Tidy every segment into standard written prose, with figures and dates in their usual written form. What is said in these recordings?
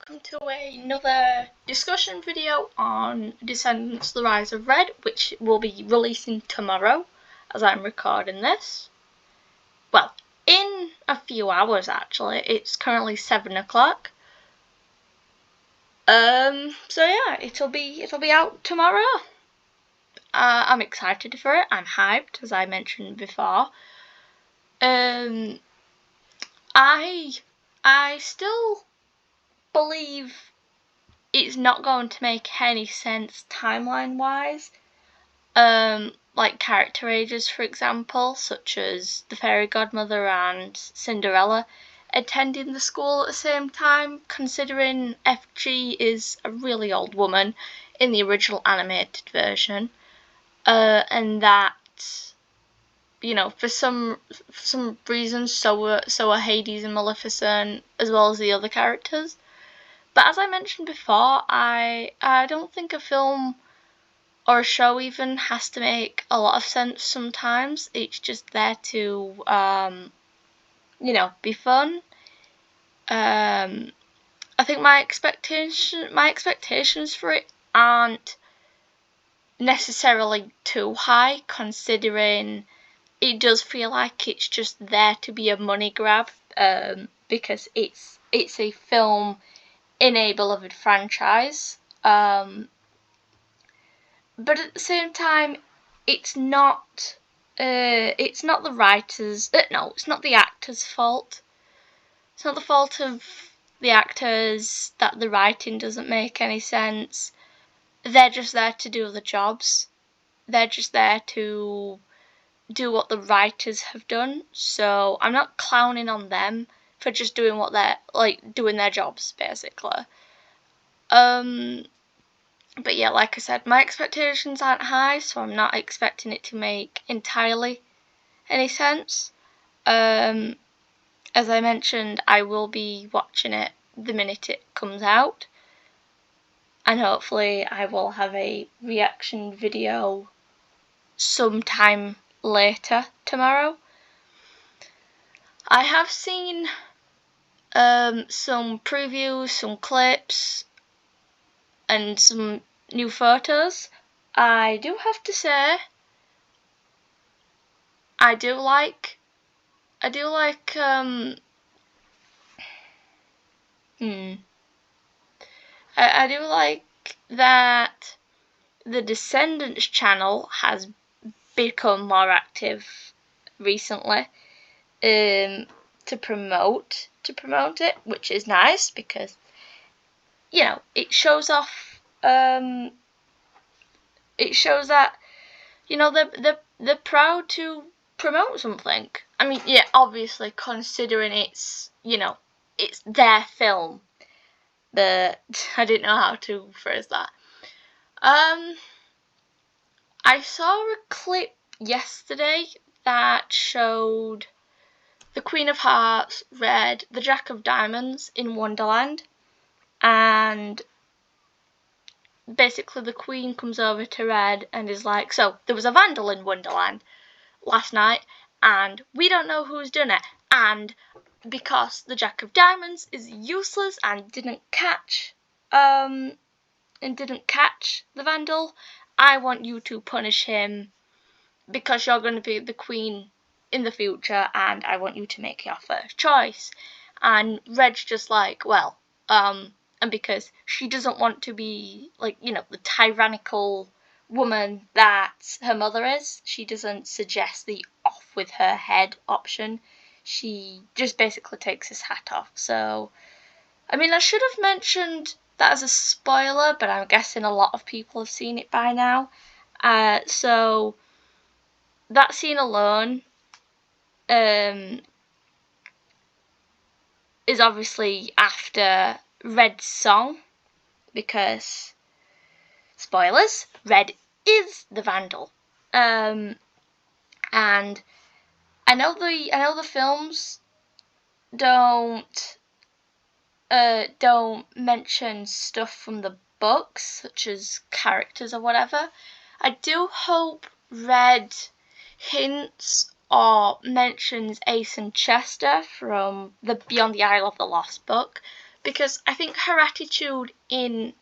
welcome to another discussion video on Descendants: The Rise of Red, which will be releasing tomorrow as I'm recording this. Well, in a few hours actually. It's currently 7 o'clock. So yeah, it'll be out tomorrow. I'm excited for it. I'm hyped, as I mentioned before. I still believe it's not going to make any sense timeline-wise. Like character ages, for example, such as the fairy godmother and Cinderella attending the school at the same time, considering FG is a really old woman in the original animated version, and that, you know, for some reason, so are Hades and Maleficent, as well as the other characters. But as I mentioned before, I don't think a film or a show even has to make a lot of sense sometimes. It's just there to, be fun. I think my expectations for it aren't necessarily too high, considering it does feel like it's just there to be a money grab, because it's a film in a beloved franchise. But at the same time, it's not the writers. No, it's not the actors' fault. It's not the fault of the actors that the writing doesn't make any sense. They're just there to do the jobs. They're just there to do what the writers have done. So I'm not clowning on them for just doing what they're doing their jobs, basically. But yeah, like I said, my expectations aren't high, so I'm not expecting it to make entirely any sense. As I mentioned, I will be watching it the minute it comes out, and hopefully I will have a reaction video sometime later tomorrow. I have seen some previews, some clips, and some new photos. I do have to say, I do like that the Descendants channel has become more active recently, to promote it, which is nice because, you know, it shows off. It shows that, you know, they're proud to promote something. I mean, yeah, obviously considering it's, you know, it's their film, but I didn't know how to phrase that. I saw a clip yesterday that showed the Queen of Hearts, Red, the Jack of Diamonds in Wonderland, and basically the Queen comes over to Red and is like, so there was a vandal in Wonderland last night, and we don't know who's done it, and because the Jack of Diamonds is useless and didn't catch the vandal, I want you to punish him because you're going to be the queen in the future, and I want you to make your first choice. And Red's just like, well, and because she doesn't want to be, like, you know, the tyrannical woman that her mother is, she doesn't suggest the off with her head option. She just basically takes his hat off. So, I mean, I should have mentioned that as a spoiler, but I'm guessing a lot of people have seen it by now. So that scene alone is obviously after Red's song, because, spoilers, Red is the vandal. And I know the films don't mention stuff from the books, such as characters or whatever. I do hope Red hints or mentions Ace and Chester from the Beyond the Isle of the Lost book, because I think her attitude in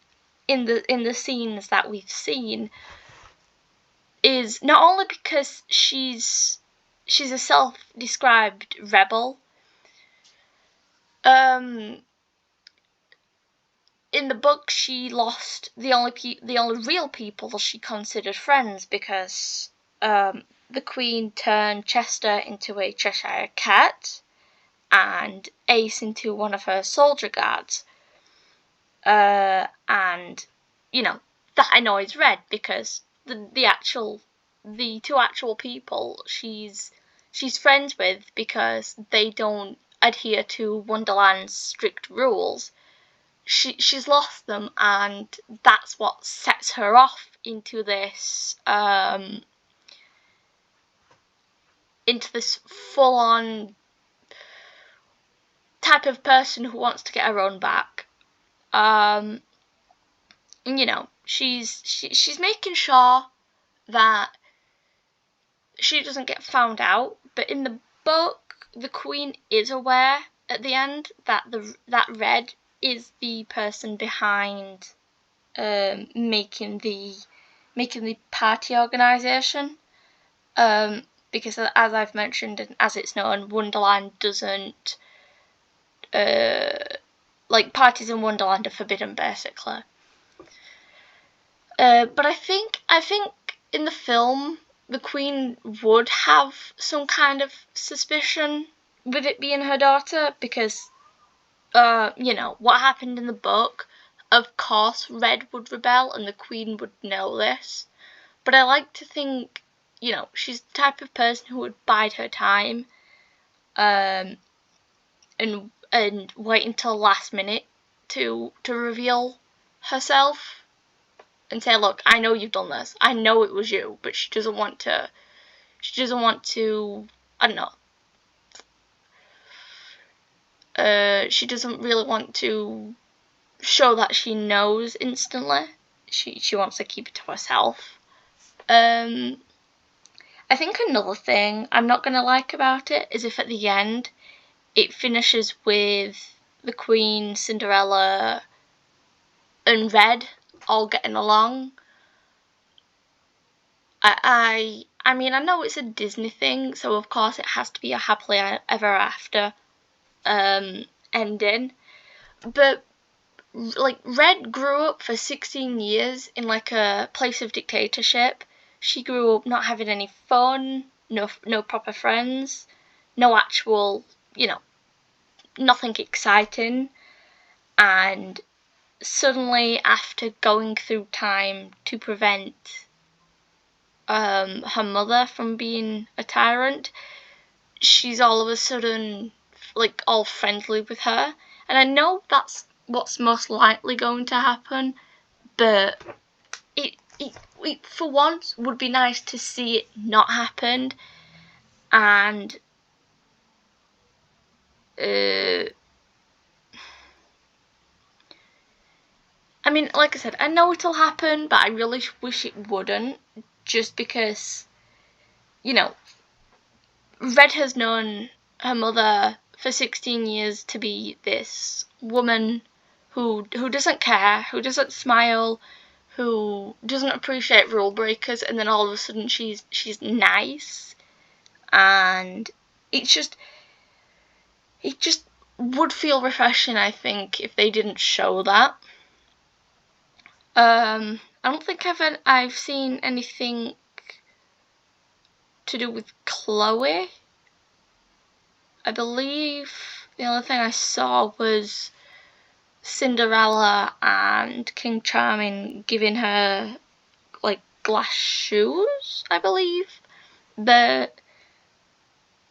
the scenes that we've seen is not only because she's a self-described rebel. In the book, she lost the only real people she considered friends, because the Queen turned Chester into a Cheshire cat and Ace into one of her soldier guards. And that annoys Red, because the two actual people she's friends with, because they don't adhere to Wonderland's strict rules, she's lost them, and that's what sets her off into this full-on type of person who wants to get her own back. She's making sure that she doesn't get found out, but in the book, the Queen is aware at the end that Red is the person behind making the party organisation, because as I've mentioned and as it's known, Wonderland doesn't parties in Wonderland are forbidden, basically. But I think in the film, the Queen would have some kind of suspicion with it being her daughter, because what happened in the book, of course Red would rebel and the Queen would know this. But I like to think, she's the type of person who would bide her time, and wait until last minute to reveal herself and say, look, I know you've done this. I know it was you, but she doesn't want to, I don't know. She doesn't really want to show that she knows instantly. She wants to keep it to herself. I think another thing I'm not going to like about it is if at the end it finishes with the Queen, Cinderella, and Red all getting along. I mean, I know it's a Disney thing, so of course it has to be a happily ever after ending. But Red grew up for 16 years in a place of dictatorship. She grew up not having any fun, no proper friends, no actual, nothing exciting. And suddenly, after going through time to prevent her mother from being a tyrant, she's all of a sudden all friendly with her. And I know that's what's most likely going to happen, but it for once would be nice to see it not happen. And I mean, like I said, I know it'll happen, but I really wish it wouldn't, just because, Red has known her mother for 16 years to be this woman who doesn't care, who doesn't smile, who doesn't appreciate rule breakers, and then all of a sudden she's nice. And it just would feel refreshing, I think, if they didn't show that. I don't think I've seen anything to do with Chloe. I believe the only thing I saw was Cinderella and King Charming giving her glass shoes, I believe. But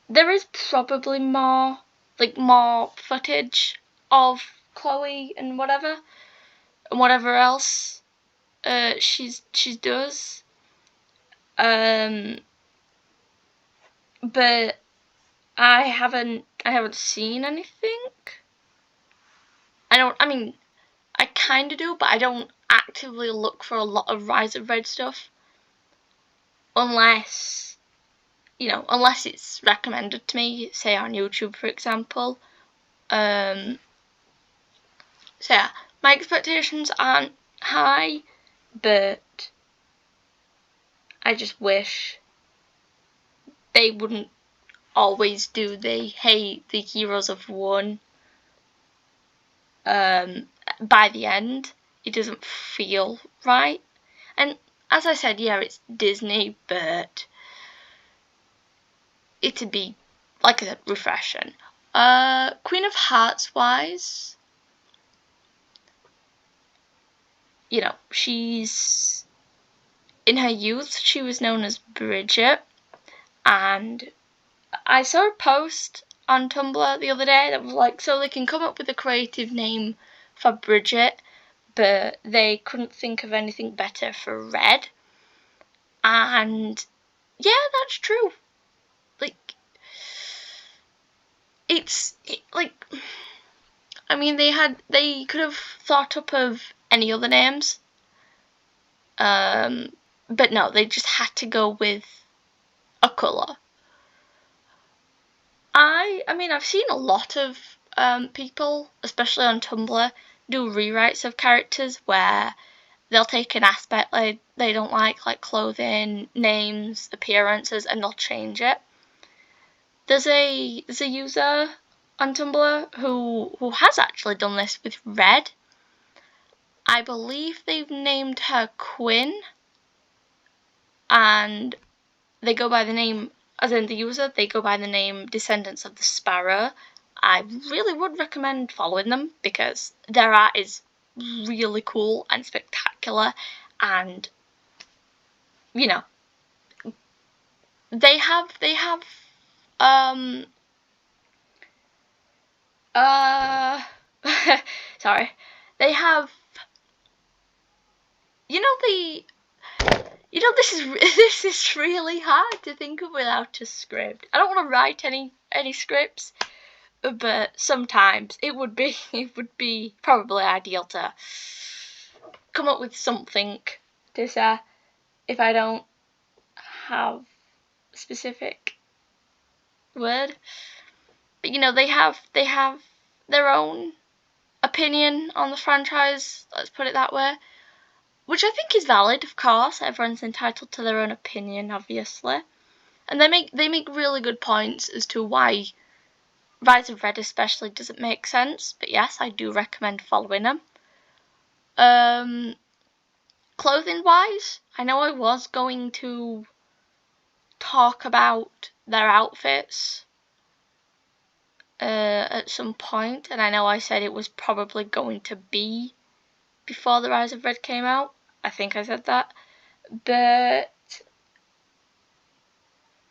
there is probably more footage of Chloe and whatever else she does. But I haven't seen anything. I mean, I kind of do, but I don't actively look for a lot of Rise of Red stuff. Unless it's recommended to me, say on YouTube, for example. So yeah, my expectations aren't high, but I just wish they wouldn't always do the hey, the heroes have won. By the end, it doesn't feel right. And as I said, yeah, it's Disney, but it'd be, like I said, refreshing. Queen of Hearts wise, you know, she's in her youth, she was known as Bridget, and I saw a post on Tumblr the other day that was like, so they can come up with a creative name for Bridget, but they couldn't think of anything better for Red. And yeah, that's true. Like, like, I mean, they could have thought up of any other names, but no, they just had to go with a colour. I mean, I've seen a lot of people, especially on Tumblr, do rewrites of characters where they'll take an aspect they don't like clothing, names, appearances, and they'll change it. There's a user on Tumblr who has actually done this with Red. I believe they've named her Quinn, and they go by the name, as in the user, they go by the name Descendants of the Sparrow. I really would recommend following them because their art is really cool and spectacular, and you know, they have um uh sorry, they have, you know, this is this is really hard to think of without a script. I don't want to write any scripts, but sometimes it would be probably ideal to come up with something to say if I don't have a specific word. But you know, they have their own opinion on the franchise, let's put it that way, which I think is valid, of course. Everyone's entitled to their own opinion, obviously. And they make really good points as to why Rise of Red especially doesn't make sense, but yes, I do recommend following them. Clothing wise, I know I was going to talk about their outfits at some point, and I know I said it was probably going to be before the Rise of Red came out. I think I said that. But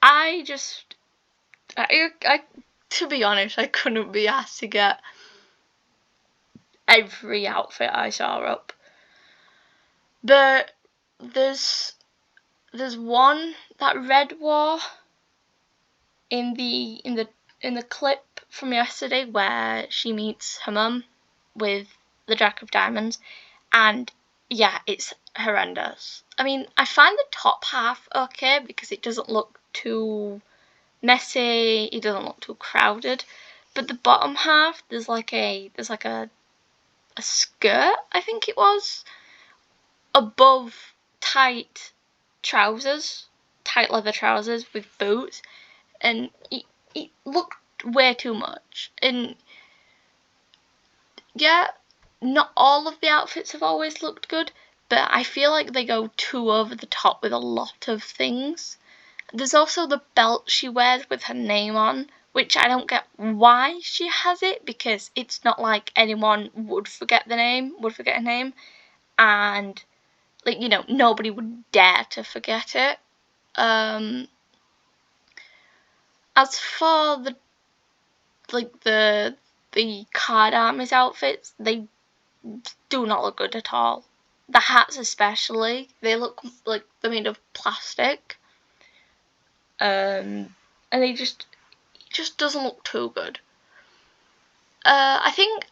I just, I to be honest, I couldn't be asked to get every outfit I saw up. But there's one that Red wore in the clip from yesterday where she meets her mum with the Jack of Diamonds, and yeah, it's horrendous. I mean, I find the top half okay because it doesn't look too messy, it doesn't look too crowded, but the bottom half there's like a skirt, I think it was, above tight trousers, tight leather trousers with boots, and it looked way too much. And yeah, not all of the outfits have always looked good, but I feel like they go too over the top with a lot of things. There's also the belt she wears with her name on, which I don't get why she has it, because it's not like anyone would forget her name, and like, you know, nobody would dare to forget it. As for the card armors outfits, they do not look good at all. The hats especially, they look like they're made of plastic. And it just doesn't look too good. I think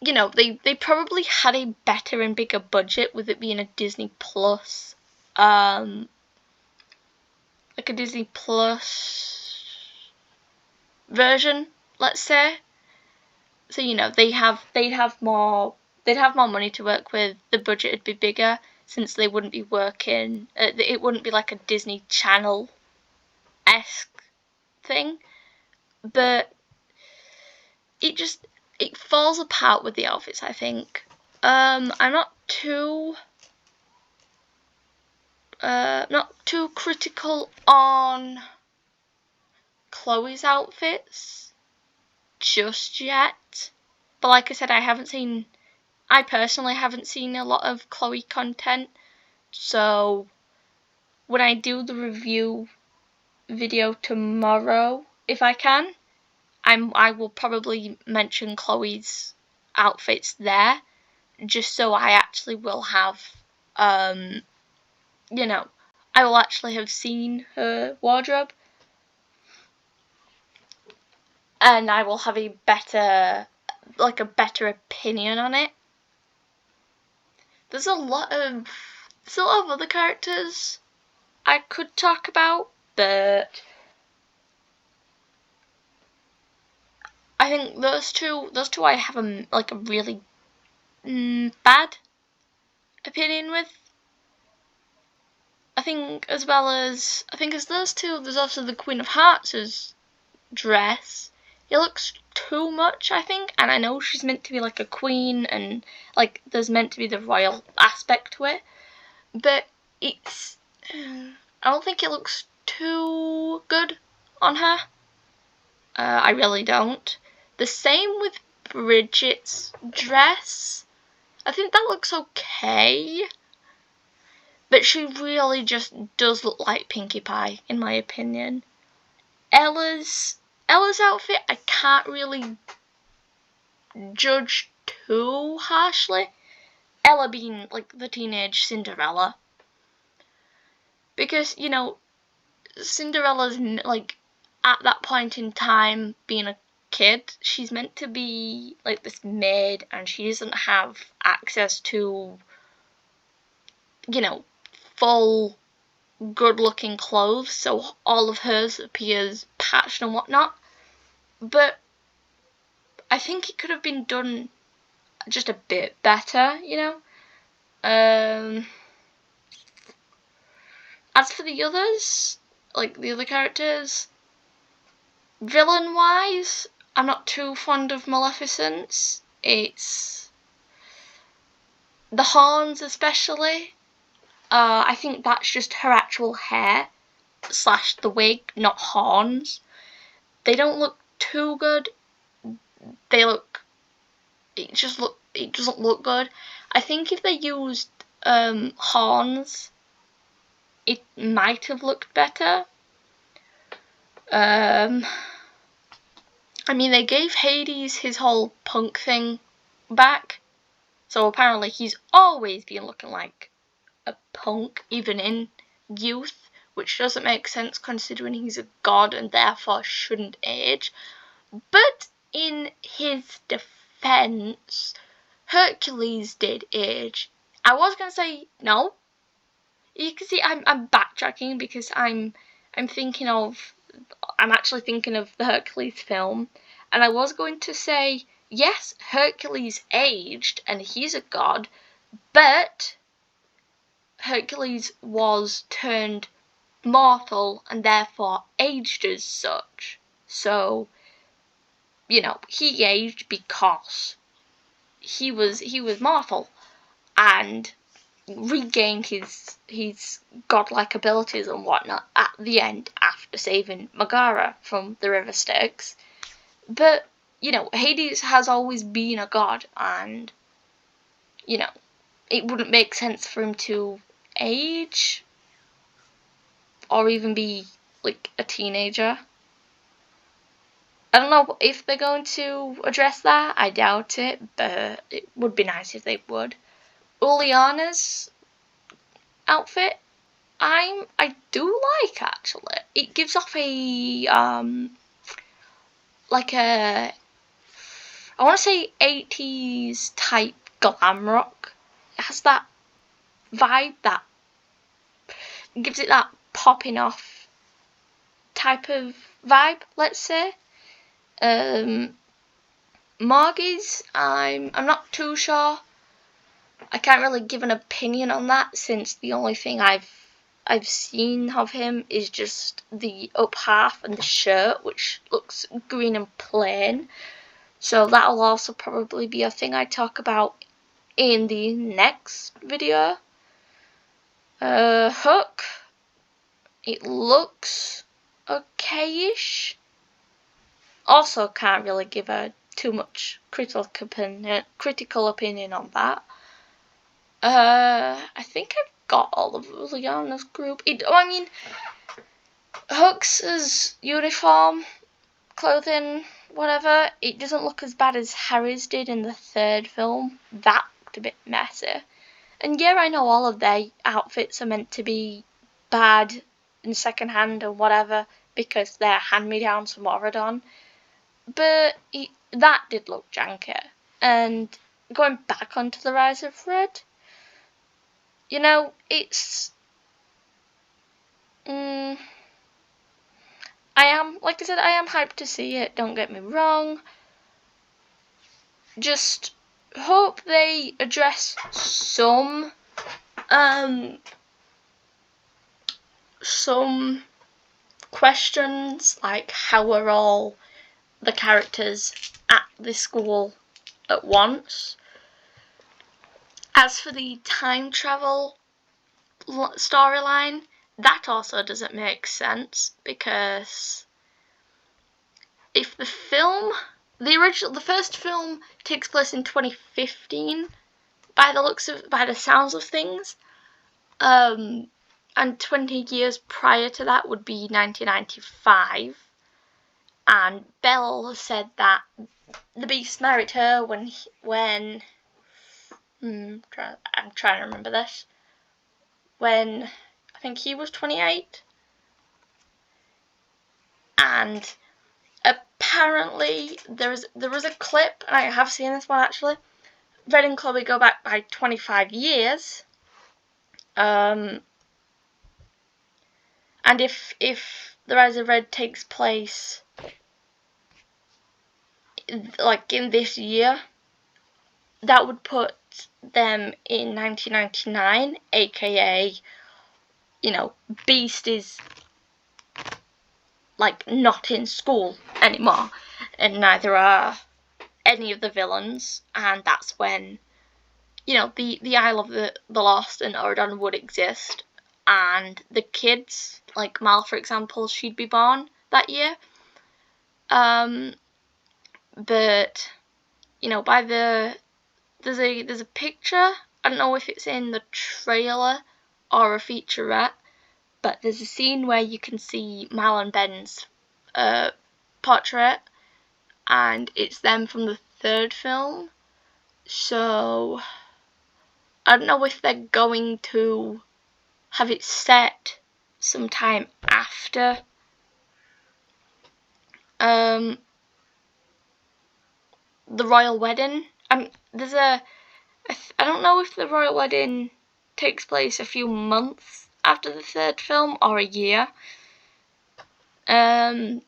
you know, they probably had a better and bigger budget with it being a Disney Plus, like a Disney Plus version, let's say. So they'd have more money to work with. The budget would be bigger since they wouldn't be working. It wouldn't be like a Disney Channel-esque thing, but it falls apart with the outfits, I think. I'm not too critical on Chloe's outfits just yet. But like I said, I personally haven't seen a lot of Chloe content. So when I do the review video tomorrow, if I can, I will probably mention Chloe's outfits there, just so I actually will have, I will actually have seen her wardrobe, and I will have a better opinion on it. There's a lot of other characters I could talk about, but I think those two I have a really bad opinion with. I think as those two, there's also the Queen of Hearts' dress. It looks too much, I think, and I know she's meant to be like a queen and there's meant to be the royal aspect to it, but I don't think it looks too good on her. I really don't. The same with Bridget's dress. I think that looks okay, but she really just does look like Pinkie Pie, in my opinion. Ella's outfit, I can't really judge too harshly. Ella being the teenage Cinderella, because Cinderella's at that point in time being a kid, she's meant to be this maid, and she doesn't have access to full good looking clothes, so all of hers appears patched and whatnot. But I think it could have been done just a bit better, As for the others, the other characters, villain wise, I'm not too fond of Maleficent's. It's the horns especially. I think that's just her actual hair / the wig, not horns. They don't look too good. It doesn't look good. I think if they used horns, it might have looked better. I mean, they gave Hades his whole punk thing back, so apparently he's always been looking like a punk, even in youth, which doesn't make sense considering he's a god and therefore shouldn't age. But in his defense, Hercules did age. I was gonna say no. You can see I'm backtracking because I'm actually thinking of the Hercules film, and I was going to say yes, Hercules aged and he's a god, but Hercules was turned mortal and therefore aged as such. So, he aged because he was mortal and regained his godlike abilities and whatnot at the end after saving Megara from the river Styx. But, Hades has always been a god, and, it wouldn't make sense for him to age or even be a teenager. I don't know if they're going to address that. I doubt it, but it would be nice if they would. Uliana's outfit, I do like, actually. It gives off a I want to say 80s type glam rock. It has that vibe that gives it that popping off type of vibe, let's say. Margie's, I'm not too sure. I can't really give an opinion on that, since the only thing I've seen of him is just the up half and the shirt, which looks green and plain. So that'll also probably be a thing I talk about in the next video. Hook, it looks okay-ish. Also can't really give a too much critical opinion on that. I think I've got all of Liana's group. Hook's uniform, clothing, whatever, it doesn't look as bad as Harry's did in the third film. That looked a bit messy. And yeah, I know all of their outfits are meant to be bad and second-hand and whatever, because they're hand-me-downs from Oradon. But that did look janky. And going back onto the Rise of Red, it's... I am hyped to see it, don't get me wrong. Just hope they address some questions, like how are all the characters at the school at once. As for the time travel storyline, that also doesn't make sense, because if the first film takes place in 2015, by the sounds of things, and 20 years prior to that would be 1995, and Belle said that the Beast married her when I'm trying to remember this, when I think he was 28, and apparently there was a clip, and I have seen this one actually. Red and Chloe go back by 25 years, and if the Rise of Red takes place like in this year, that would put them in 1999, aka, Beast is like not in school anymore, and neither are any of the villains, and that's when the Isle of the Lost and Oradon would exist, and the kids, like Mal for example, she'd be born that year. But by there's a picture, I don't know if it's in the trailer or a featurette, but there's a scene where you can see Mal and Ben's portrait, and it's them from the third film. So I don't know if they're going to have it set sometime after the royal wedding. I don't know if the royal wedding takes place a few months after the third film or a year. But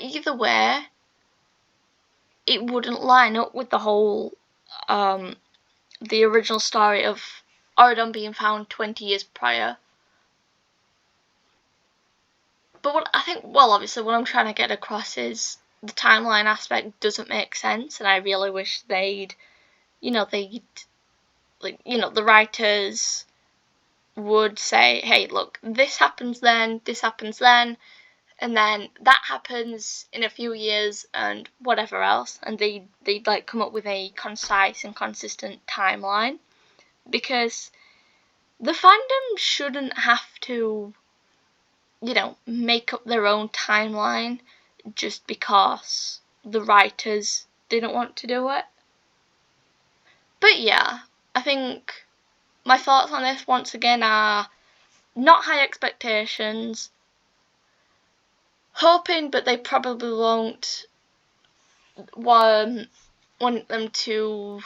either way, it wouldn't line up with the whole the original story of Oradon being found 20 years prior. But obviously what I'm trying to get across is the timeline aspect doesn't make sense, and I really wish the writers would say, hey, look, this happens then, and then that happens in a few years, and whatever else, and they'd like come up with a concise and consistent timeline, because the fandom shouldn't have to make up their own timeline just because the writers didn't want to do it. But yeah, I think my thoughts on this once again are not high expectations, hoping, but they probably won't want them to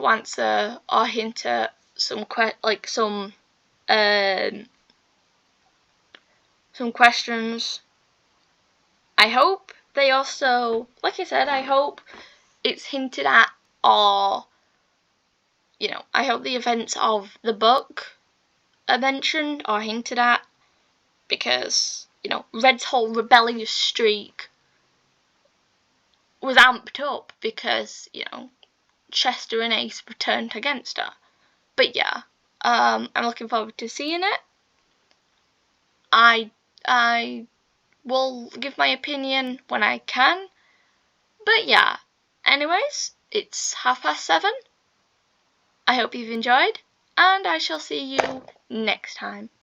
answer or hint at some questions. I hope they also, like I said, I hope it's hinted at, or, you know, I hope the events of the book are mentioned or hinted at, because, you know, Red's whole rebellious streak was amped up because, you know, Chester and Ace were turned against her. But yeah, I'm looking forward to seeing it. I will give my opinion when I can. But yeah, anyways, it's 7:30. I hope you've enjoyed, and I shall see you next time.